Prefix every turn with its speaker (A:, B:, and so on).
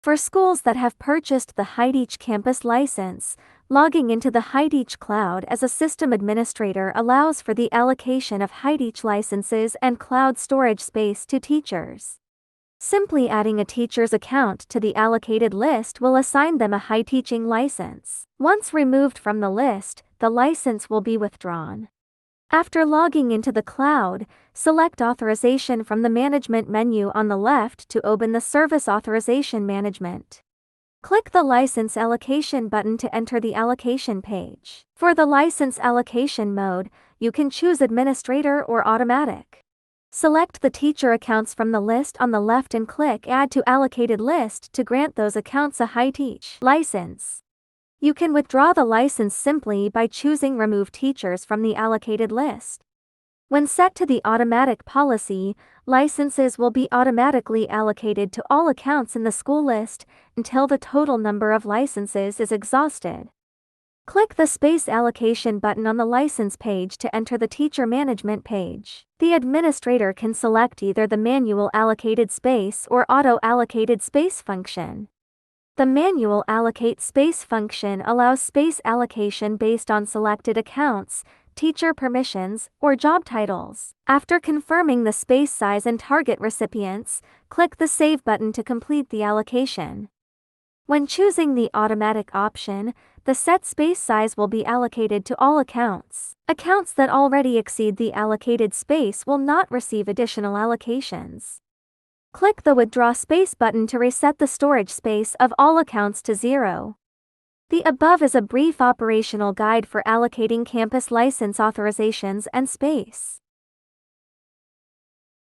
A: For schools that have purchased the HiTeach campus license, logging into the HiTeach cloud as a system administrator allows for the allocation of HiTeach licenses and cloud storage space to teachers. Simply adding a teacher's account to the allocated list will assign them a HiTeaching license. Once removed from the list, the license will be withdrawn. After logging into the cloud, select Authorization from the Management menu on the left to open the Service Authorization Management. Click the License Allocation button to enter the allocation page. For the license allocation mode, you can choose Administrator or Automatic. Select the teacher accounts from the list on the left and click Add to Allocated List to grant those accounts a HiTeach license. You can withdraw the license simply by choosing Remove Teachers from the allocated list. When set to the automatic policy, licenses will be automatically allocated to all accounts in the school list until the total number of licenses is exhausted. Click the Space Allocation button on the license page to enter the Teacher Management page. The administrator can select either the Manual Allocated Space or Auto Allocated Space function. The Manual Allocate Space function allows space allocation based on selected accounts, teacher permissions, or job titles. After confirming the space size and target recipients, click the Save button to complete the allocation. When choosing the automatic option, the set space size will be allocated to all accounts. Accounts that already exceed the allocated space will not receive additional allocations. Click the Withdraw Space button to reset the storage space of all accounts to 0. The above is a brief operational guide for allocating campus license authorizations and space.